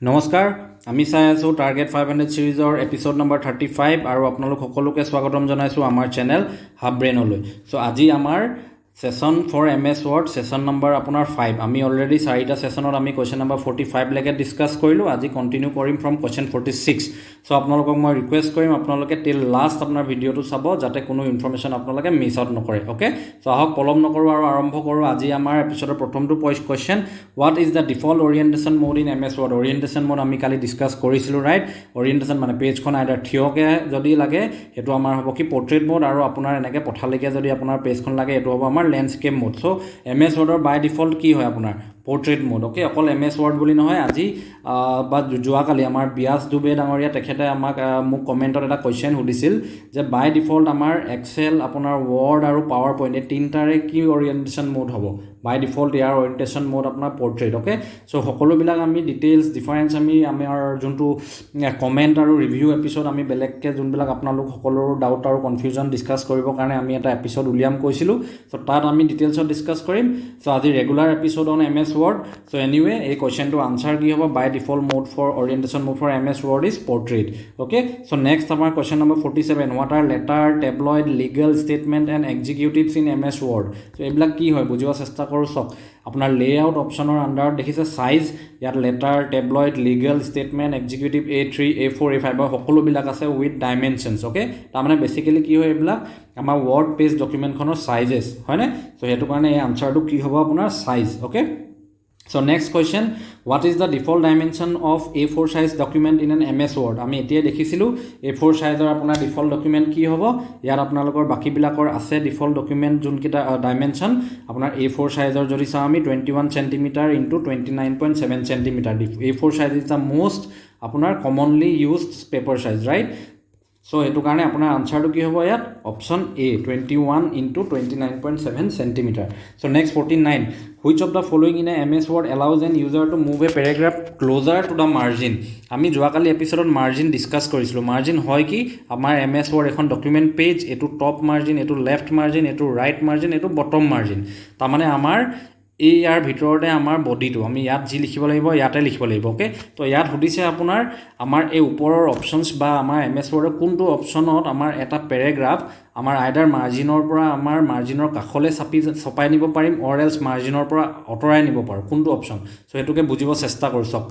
নমস্কাৰ আমি চাই আছো টাৰ্গেট 500 সিৰিজৰ এপিসোড নম্বৰ 35 আৰু আপোনালোক সকলোকে স্বাগতম জনাইছো আমাৰ চেনেল হাব ব্ৰেইনলৈ সো আজি আমাৰ session for MS word session number আপোনাৰ 5 আমি অলৰেডি 4টা সেশনত আমি কোৱেশ্চন নম্বৰ 45 লৈকে ডিসকাস কৰিলো আজি কন্টিনিউ কৰিম ফ্ৰম কোৱেশ্চন 46 সো আপোনালোকক মই ৰিকুৱেষ্ট কৰিম আপোনালোকে টিল লাষ্ট আপোনাৰ ভিডিওটো চাব যাতে কোনো ইনফৰমেশন আপোনালোকে মিস আউট নকৰে ওকে সো আহক পলম নকৰো আৰু আৰম্ভ কৰো আজি আমাৰ এপিসোডৰ প্ৰথমটো question what is the default orientation mode in MS word orientation mode আমি কালি ডিসকাস কৰিছিলো ৰাইট ওৰিয়েন্টেশন মানে পেজখন আইডাৰ থিয়কে যদি লাগে এটো আমাৰ হ'ব কি পোৰ্ট্ৰেইট মোড আৰু আপোনাৰ এনেকে পঠালৈকে যদি আপোনাৰ পেজখন লাগে এটো হ'ব আমাৰ ল্যান্ডস্কেপ মোড সো এমএছ ওয়াৰ্ডৰ বাই ডিফল্ট কি হয় আপোনাৰ পোৰ্ট্ৰেইট মোড ওকে অকল এমএছ ওয়াৰ্ড বুলি নহয় আজি বা যোৱাকালি আমাৰ বিয়াস দুবে ডাঙৰীয়া তেখেতে আমাক মোক কমেন্টত এটা কোৱেশ্চন সুধিছিল যে বাই ডিফল্ট আমাৰ এক্সেল আপোনাৰ ওয়াৰ্ড আৰু পাৱাৰ পইণ্ট এই তিনটাৰে কি ওৰিয়েন্টেশন মোড হ'ব by default year orientation mode আপোনাৰ পোৰ্ট্ৰেইট ওকে সো সকলোবিলাক আমি ডিটেইলছ ডিফাৰেন্স আমি আমাৰ যোনটো কমেন্ট আৰু ৰিভিউ এপিসোড আমি বেলেগকে যোনবিলাক আপোনালোক সকলোৰ ডাউট আৰু কনফিউজন ডিসকাস কৰিব কাৰণে আমি এটা এপিসোড উলিয়াম কৈছিলো সো তাত আমি ডিটেইলছত ডিসকাস কৰিম সো আজি regular episode on MS Word so anyway এই কোৱেশ্চনটো আনসাৰ কি হ'ব by default mode for orientation mode for MS Word is portrait okay so next আমাৰ question number 47 what are letter tabloid legal statement and executives in MS Word so এইবিলাক কি হয় বুজিব চেষ্টা কৰো সক আপোনাৰ লেআউট অপচনৰ আন্ডাৰত দেখিছে সাইজ ইয়াত letter tabloid legal statement executive A3 A4 A5 সকলো বিলাক আছে উইথ ডাইমেনশনস ওকে তাৰ মানে বেসিক্যালি কি হয় এইবিলাক আমাৰ ওয়াৰ্ড পেজ ডকুমেন্টখনৰ সাইজেস হয় না সো হেতু কাৰণে এই আনসাৰটো কি হ'ব আপোনাৰ size okay So next question, what is the default dimension of A4 size document in an MS Word? আমি এতিয়া দেখিছিলো A4 সাইজৰ আপোনাৰ ডিফল্ট ডকুমেন্ট কি হ'ব ইয়াৰ আপোনালোকৰ বাকি বিলাকৰ আছে ডিফল্ট ডকুমেন্ট যোন কিটা ডাইমেনশন আপোনাৰ A4 সাইজৰ যদি চাও আমি 21 cm * 29.7 cm A4 size is the most আপোনাৰ commonly used paper size right so এটো কাৰণে আপোনাৰ আনসাৰটো কি হ'ব ইয়াত option A 21 * 29.7 cm so next 49 which of the following in a MS Word allows an user to move a paragraph closer to the margin আমি যোৱাকালি এপিসোডত margin discuss কৰিছিলো margin হয় কি আমাৰ MS Word এখন ডকুমেন্ট পেজ এটো top margin এটো left margin এটো ৰাইট মাৰ্জিন এটো বটম মাৰ্জিন তাৰ মানে আমাৰ এই ইয়াৰ ভিতৰতে আমাৰ বডিটো আমি ইয়াত যি লিখিব লাগিব ইয়াতে লিখিব লাগিব ওকে তো ইয়াত সুধিছে আপোনাৰ আমাৰ এই ওপৰৰ অপচনস বা আমাৰ এমএছ ওয়াৰ্ডৰ কোনটো অপচনত আমাৰ এটা পেৰাগ্ৰাফ আমাৰ আইডাৰ মাৰ্জিনৰ পৰা আমাৰ মাৰ্জিনৰ কাখলে ছপাই নিব পাৰিম অৰ এলস মাৰ্জিনৰ পৰা অতৰাই নিব পাৰো কোনটো অপচন সো এটোকে বুজিব চেষ্টা কৰছক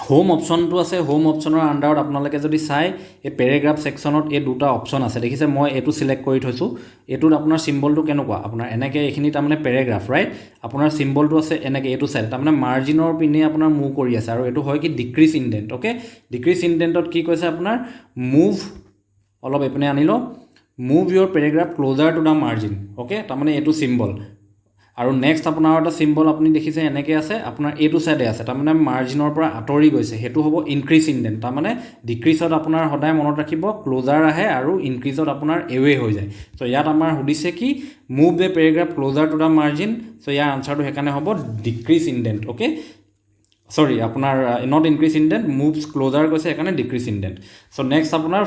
হোম অপচনটো আছে হোম অপচনৰ আন্ডাৰত আপোনালোকে যদি চাই এই পেৰাগ্ৰাফ সেকশনত এই দুটা অপচন আছে দেখিছে মই এটো সিলেক্ট কৰি থৈছো এটোত আপোনাৰ সিম্বলটো কেনেকুৱা আপোনাৰ এনেকে এখিনি তাৰ মানে পেৰাগ্ৰাফ ৰাইট আপোনাৰ সিম্বলটো আছে এনেকে এটো সাইড তাৰ মানে মাৰ্জিনৰ পিনে আপোনাৰ মুভ কৰি আছে আৰু এটো হয় কি ডিক্ৰিজ ইনডেন্ট ওকে ডিক্ৰিজ ইনডেন্টত কি কৈছে আপোনাৰ মুভ অলপ এপিনে আনিলো move your paragraph closer to the margin okay তাৰ মানে এটো সিম্বল আৰু নেক্সট আপোনাৰ এটা সিম্বল আপুনি দেখিছে এনেকে আছে আপোনাৰ এটো সাইডে আছে তাৰ মানে মাৰ্জিনৰ পৰা আতৰি গৈছে হেতু হ'ব ইনক্ৰিজ ইনডেন্ট তাৰ মানে ডিক্ৰিজত আপোনাৰ সদায় মনত ৰাখিব ক্লোজাৰ আহে আৰু ইনক্ৰিজত আপোনাৰ এৱে হৈ যায় সো ইয়াত আমাৰ সুধিছে কি move the paragraph closer to the margin so ইয়াৰ আনসাৰটো হেকানে হ'ব ডিক্ৰিজ ইনডেন্ট ওকে sorry আপোনাৰ not increase indent moves closer গৈছে এখানে decrease indent so next আপোনাৰ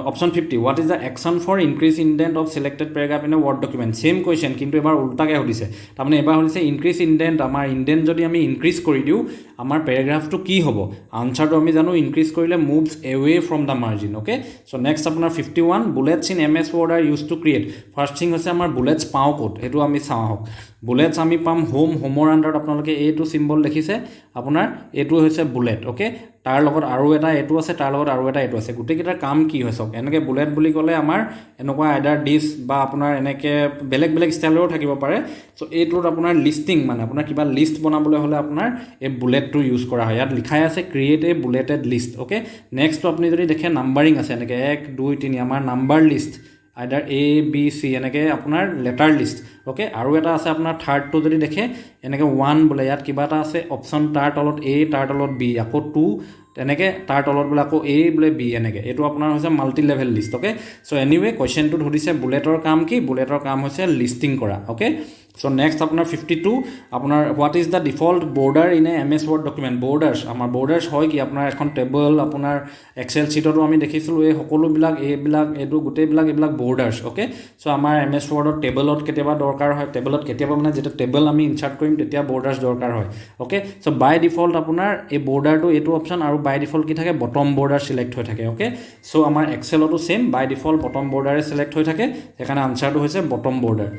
option 50 what is the action for increase indent of selected paragraph in a word document same question কিন্তু এবাৰ উল্টাকে হদিছে তাৰ মানে এবাৰ হদিছে increase indent আমাৰ indent যদি আমি increase কৰি দিও আমাৰ paragraphটো কি হ'ব আনসাৰটো আমি জানো increase কৰিলে moves away from the margin okay so next আপোনাৰ 51 bullets in ms word are used to create first thing হৈছে আমাৰ bullets পাও কোড এটো আমি চাও হক বুলেটস আমি পাম হোমৰ আন্ডাৰত আপোনালোকে এটো সিম্বল দেখিছে আপোনাৰ এটো হৈছে বুলেট ওকে তাৰ লগত আৰু এটা এটো আছে তাৰ লগত আৰু এটা এটো আছে গুটে কিটা কাম কি হৈছে এনেকে বুলেট বুলি ক'লে আমাৰ এনেকুৱা আইডাৰ ডিস বা আপোনাৰ এনেকে বেলেগ বেলেগ ষ্টাইলৰ থাকিব পাৰে সো এটোত আপোনাৰ লিস্টিং মানে আপোনাৰ কিবা লিষ্ট বনাবলৈ হলে আপোনাৰ এই বুলেটটো ইউজ কৰা হয় ইয়াত লিখাই আছে ক্ৰিয়েট এ বুলেটেড লিষ্ট ওকে নেক্সট আপুনি যদি দেখে নাম্বাৰিং আছে এনেকে 1 2 3 আমাৰ number list আইডাৰ A B C এনেকে আপোনাৰ লেটাৰ লিষ্ট ওকে আৰু এটা আছে আপোনাৰ থাৰ্ড টো যদি দেখে এনেকে 1 বলে ইয়াত কিবা এটা আছে অপচন তাৰ তলত A তাৰ তলত B আকৌ 2 তেনেকে তাৰ তলত বলে আকৌ A বলে B এনেকে এটো আপোনাৰ হৈছে multi level list okay so anyway কোৱেশ্চনটো ধৰিছে বুলেটৰ কাম কি বুলেটৰ কাম হৈছে লিস্টিং কৰা ওকে So next আপোনাৰ 52 আপোনাৰ what is the default border in a MS Word document borders আমাৰ borders হয় কি আপোনাৰ এখন টেবল আপোনাৰ এক্সেল শীটতো আমি দেখিছিলো এই সকলোবিলাক এইবিলাক এটো গোটেইবিলাক এইবিলাক borders ওকে সো আমাৰ MS Word টেবলত কেতিয়াবা দৰকাৰ হয় টেবলত কেতিয়াবা মানে যেটা টেবল আমি ইনসাৰ্ট কৰিম তেতিয়া borders দৰকাৰ হয় ওকে সো বাই ডিফল্ট আপোনাৰ এই borderটো এটো অপচন আৰু বাই ডিফল্ট কি থাকে বটম border সিলেক্ট হৈ থাকে ওকে সো আমাৰ এক্সেলতো সেম বাই ডিফল্ট বটম border সিলেক্ট হৈ থাকে এখানে আনসারটো হৈছে বটম border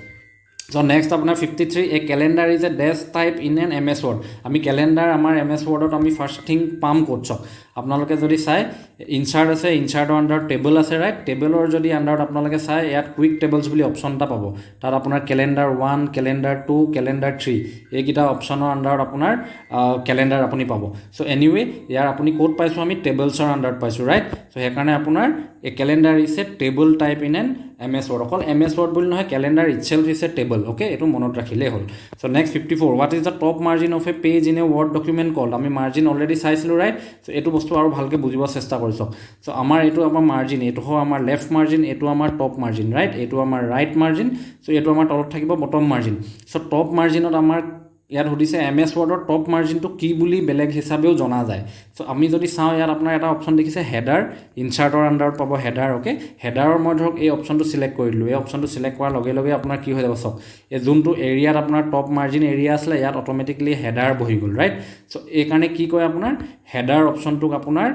So next আপোনাৰ 53 a calendar is a dash type in an MS Word আমি calendar আমাৰ MS Word ত আমি ফাৰ্স্ট থিং পাম কোড চক আপোনালোকে যদি চাই ইনসাৰ্ট আছে ইনসাৰ্টৰ আন্ডাৰ টেবল আছে ৰাইট টেবলৰ যদি আন্ডাৰত আপোনালোকে চাই ইয়াত কুইক টেবলছ বুলি অপচন এটা পাব তাত আপোনাৰ ক্যালেন্ডাৰ 1 ক্যালেন্ডাৰ 2 ক্যালেন্ডাৰ 3 এই কিটা অপচনৰ আন্ডাৰত আপোনাৰ ক্যালেন্ডাৰ আপুনি পাব সো এনিৱে ইয়াৰ আপুনি কোড পাইছো আমি টেবলছৰ আন্ডাৰত পাইছো ৰাইট সো হেকাৰণে আপোনাৰ a calendar is a table type in an MS Word অকল MS Word বুলি নহয় calendar itself is a table okay এটো মনত ৰাখিলে হ'ল so next 54 what is the top margin of a page in a word document called আমি margin already চাইছিলো right so এটো বস্তু আৰু ভালকে বুজিব চেষ্টা কৰিছো সো আমাৰ এটো আমাৰ মাৰ্জিন এটো হয় আমাৰ লেফট মাৰ্জিন এটো আমাৰ টপ মাৰ্জিন ৰাইট এটো আমাৰ ৰাইট মাৰ্জিন সো এটো আমাৰ তলত থাকিব বটম মাৰ্জিন সো টপ মাৰ্জিনত আমাৰ ইয়াত হদিছে MS Wordৰ টপ মার্জিনটো কি বুলি বেলেগ হিচাপেও জনা যায় সো আমি যদি চাও ইয়াত আপোনাৰ এটা অপচন দেখিছে হেডাৰ ইনসাৰ্টৰ আন্ডাৰত পাব হেডাৰ ওকে হেডাৰৰ মই ধৰক এই অপচনটো সিলেক্ট কৰিলো এই অপচনটো সিলেক্ট কৰাৰ লগে লগে আপোনাৰ কি হৈ যাব সক এই যোনটো এৰিয়াত আপোনাৰ টপ মাৰ্জিন এৰিয়া আছিল ইয়াত অটোমেটিক্যালি হেডাৰ বহি গল ৰাইট সো এই কাৰণে কি কয় আপোনাৰ হেডাৰ অপচনটোক আপোনাৰ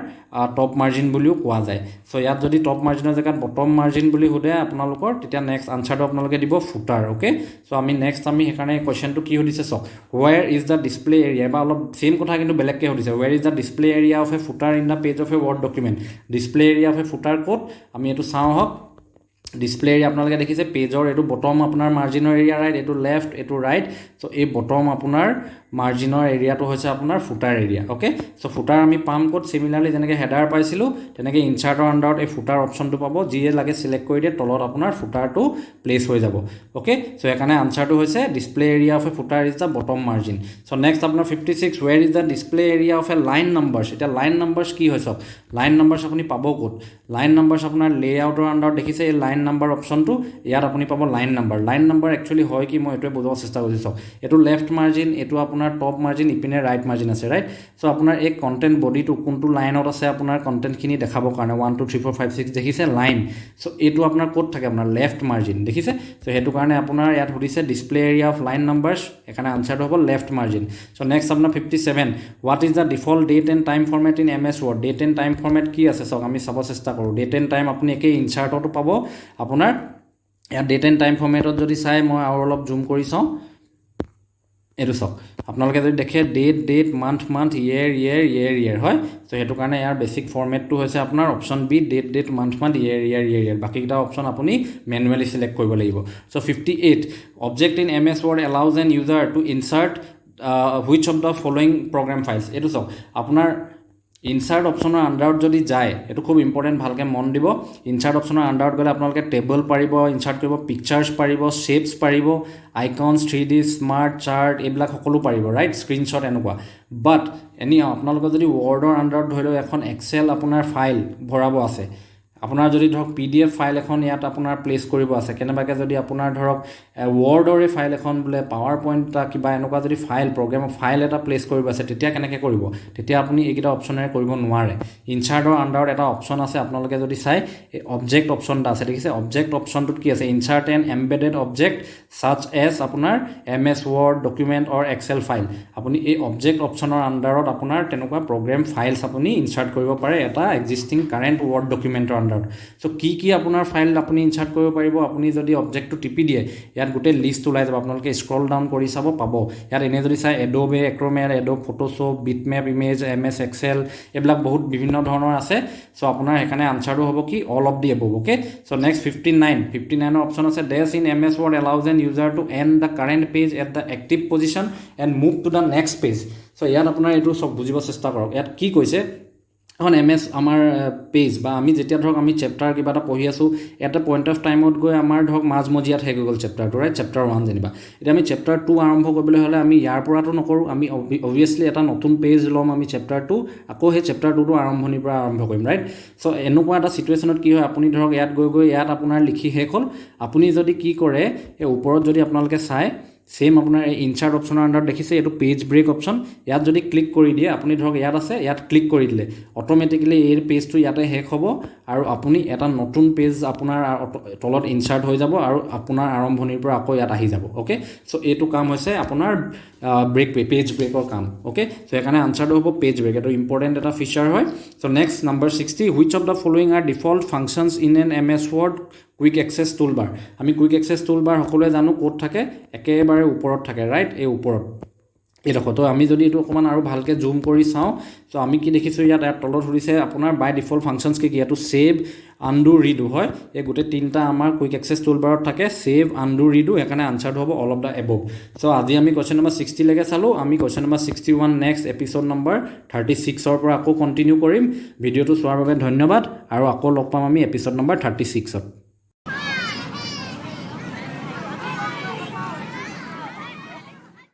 টপ মাৰ্জিন বুলিও কোৱা যায় সো ইয়াত যদি টপ মাৰ্জিনৰ জায়গাত বটম মাৰ্জিন বুলি হুদে আপোনালোকৰ তেতিয়া নেক্সট আনসাৰটো আপোনালোকে দিব ফুটাৰ ওকে সো আমি নেক্সট আমি হেকাৰণে কোৱেশ্চনটো কি হদিছে সক where is the display area বা অলপ সেম কথা কিন্তু বেলেগকে হদিছে where is the display area of a footer in the page of a word document display area of a footer code আমি এটো চাও হক ডিসপ্লে এৰিয়া আপোনালোকে দেখিছে পেজৰ এটো বটম আপোনাৰ মাৰ্জিনৰ এৰিয়া ৰাইট এটো লেফট এটো ৰাইট সো এই বটম আপোনাৰ মাৰ্জিনৰ এৰিয়াটো হৈছে আপোনাৰ ফুটাৰ এৰিয়া ওকে সো ফুটাৰ আমি পাম কোড সিমিলাৰলি যেনেকে হেডাৰ পাইছিলো তেনেকে ইনসাৰ্টৰ আন্ডাৰত এই ফুটাৰ অপচনটো পাব যিয়ে লাগে সিলেক্ট কৰি দিয়ে তলত আপোনাৰ ফুটাৰটো প্লেস হৈ যাব ওকে সো এখানে আনসাৰটো হৈছে ডিসপ্লে এৰিয়া অফ এ ফুটাৰ is the bottom margin so next আপোনাৰ 56 where is the display area of a line numbers এটা লাইন নাম্বাৰস কি হৈছে লাইন নাম্বাৰস আপুনি পাব কোড লাইন নাম্বাৰস আপোনাৰ লেআউটৰ আন্ডাৰত দেখিছে এই লাইন নাম্বাৰ অপচনটো ইয়াত আপুনি পাব লাইন নাম্বাৰ একচুয়ালি হয় কি মই এটো বুজাব চেষ্টা কৰিছো এটো লেফট মাৰ্জিন এটো আপোনাৰ টপ মাৰ্জিন ইপিনে ৰাইট মাৰ্জিন আছে ৰাইট সো আপোনাৰ এই কন্টেন্ট বডিটো কোনটো লাইনত আছে আপোনাৰ কন্টেন্ট খিনি দেখাবৰ কাৰণে 1 2 3 4 5 6 দেখিছে লাইন সো এটো আপোনাৰ কোড থাকে আপোনাৰ লেফট মাৰ্জিন দেখিছে সো হেতু কাৰণে আপোনাৰ ইয়াত হদিছে ডিসপ্লে এৰিয়া অফ লাইন নাম্বাৰস এখানে আনসাৰটো হ'ব লেফট মাৰ্জিন সো নেক্সট আপোনাৰ 57 what is the default date and time format in MS Word date and time format কি আছে সক আমি চাব চেষ্টা কৰো date and time আপুনি একে ইনসাৰ্টটো পাব আপোনাৰ ইয়াত ডেট এণ্ড টাইম ফৰ্মেটত যদি চাই মই আৰু অলপ জুম কৰি চাও এটো সক আপোনালোকে যদি দেখে ডেট মান্থ ইয়াৰ হয় সো হেতু কাৰণে ইয়াৰ বেসিক ফৰ্মেটটো হৈছে আপোনাৰ অপচন বি ডেট মান্থ ইয়াৰ বাকি কিটা অপচন আপুনি ম্যানুয়ালি সিলেক্ট কৰিব লাগিব so 58 object in MS Word allows an user to insert which of the following program files এটো সক আপোনাৰ ইনসাৰ্ট অপশনৰ আন্ডাৰত যদি যায় এটো খুব ইম্পৰ্টেন্ট ভালকে মন দিব ইনসাৰ্ট অপশনৰ আন্ডাৰত গলে আপোনালোকে টেবল পাৰিব ইনসাৰ্ট কৰিব পিকচাৰস পাৰিব শেপস পাৰিব আইকনস 3D স্মাৰ্ট চাৰ্ট এইবিলাক সকলো পাৰিব ৰাইট স্ক্ৰিনশ্বট এনেকুৱা বাট এনি আপোনালোকে যদি ওয়াৰ্ডৰ আন্ডাৰত ধৰিলো এখন এক্সেল আপোনাৰ ফাইল ভৰাব আছে আপোনাৰ যদি ধৰক PDF ফাইল এখন ইয়াত আপোনাৰ প্লেস কৰিব আছে কেনেবাকে যদি আপোনাৰ ধৰক ওয়াৰ্ডৰে ফাইল এখন বলে পাৱাৰ পইণ্ট টা কিবা এনেকুৱা যদি ফাইল প্ৰগ্ৰাম ফাইল এটা প্লেস কৰিব আছে তেতিয়া কেনেকে কৰিব তেতিয়া আপুনি এইকিটা অপচনেৰে কৰিব নোৱাৰে ইনসাৰ্টৰ আন্ডাৰত এটা অপচন আছে আপোনালোকে যদি চাই এই অবজেক্ট অপচনটা আছে দেখিছে অবজেক্ট অপচনটোত কি আছে insert and embedded object such as আপোনাৰ MS Word document or Excel file আপুনি এই অবজেক্ট অপচনৰ আন্ডাৰত আপোনাৰ তেনেকুৱা প্ৰগ্ৰাম ফাইলস আপুনি ইনসাৰ্ট কৰিব পাৰে এটা existing current Word documentor so কি আপোনাৰ ফাইল আপুনি ইনসাৰ্ট কৰিব পাৰিব আপুনি যদি অবজেক্টটো টিপি দিয়ে ইয়াত গোটে লিস্ট ওলাই যাব আপোনালোকে স্ক্ৰল ডাউন কৰি চাব পাব ইয়াত এনে যদি চাই Adobe Acrobat Adobe Photoshop Bitmap Image MS Excel এইবিলাক বহুত বিভিন্ন ধৰণৰ আছে সো আপোনাৰ এখানে আনসাৰটো হ'ব কি all of the above okay so next 59 ৰ অপচন আছে dash in MS Word allows an user to end the current page at the active position and move to the next page so ইয়াত আপোনাৰ এটো সব বুজিব চেষ্টা কৰক ইয়াত কি কৈছে এখন MS আমাৰ পেজ বা আমি যেতিয়া ধৰক আমি চ্যাপ্টাৰ কিবা এটা পঢ়ি আছো এটা পইণ্ট অফ টাইমত গৈ আমাৰ ধৰক মাজমজিয়াত হৈ গল চ্যাপ্টাৰটো ৰাইট চ্যাপ্টাৰ 1 যেনিবা এটা আমি চ্যাপ্টাৰ 2 আৰম্ভ কৰিবলৈ হলে আমি ইয়াৰ পৰাটো নকৰো আমি obviously এটা নতুন পেজ লম আমি চ্যাপ্টাৰ 2 আকৌ হে চ্যাপ্টাৰ 2 টো আৰম্ভণিৰ পৰা আৰম্ভ কৰিম ৰাইট সো এনেকুৱা এটা সিচুৱেচনত কি হয় আপুনি ধৰক ইয়াত গৈ ইয়াত আপোনাৰ লিখি শেষ হ'ল আপুনি যদি কি কৰে এই ওপৰত যদি আপোনালোকে চাই সেম আপোনাৰ এই ইনচাৰ্ট অপশ্যনৰ আণ্ডাৰত দেখিছে এইটো পেজ ব্ৰেক অপশ্যন ইয়াত যদি ক্লিক কৰি দিয়ে আপুনি ধৰক ইয়াত আছে ইয়াত ক্লিক কৰি দিলে অট'মেটিকেলি এই পেজটো ইয়াতে শেষ হ'ব আৰু আপুনি এটা নতুন পেজ আপোনাৰ তলত ইনচাৰ্ট হৈ যাব আৰু আপোনাৰ আৰম্ভণিৰ পৰা আকৌ ইয়াত আহি যাব অ'কে চ' এইটো কাম হৈছে আপোনাৰ পেজ ব্ৰেকৰ কাম অ'কে চ' সেইকাৰণে আনচাৰটো হ'ব পেজ ব্ৰেক এইটো ইম্পৰ্টেণ্ট এটা ফিচাৰ হয় so' next number 60 which of the following are default functions in an MS Word quick access toolbar আমি কুইক এক্সেছ টুলবাৰ সকলোৱে জানো ক'ত থাকে একেবাৰে ওপৰত থাকে ৰাইট এই ওপৰত এইডোখৰ তো আমি যদি এইটো অকণমান আৰু ভালকৈ জুম কৰি চাওঁ চ' আমি কি দেখিছোঁ ইয়াত তলত সুধিছে আপোনাৰ বাই ডিফল্ট ফাংচনছ কি কি এইটো ছেভ আনডু ৰিডু হয় এই গোটেই তিনিটা আমাৰ কুইক এক্সেছ টুলবাৰত থাকে ছেভ আনডু ৰিডু সেইকাৰণে আনচাৰটো হ'ব all of the above so' আজি আমি কুৱেশ্যন নম্বৰ 60 লৈকে চালোঁ আমি question number 61 next episode number 36ৰ পৰা আকৌ কণ্টিনিউ কৰিম ভিডিঅ'টো চোৱাৰ বাবে ধন্যবাদ আৰু আকৌ লগ পাম আমি এপিছ'ড নম্বৰ 36ত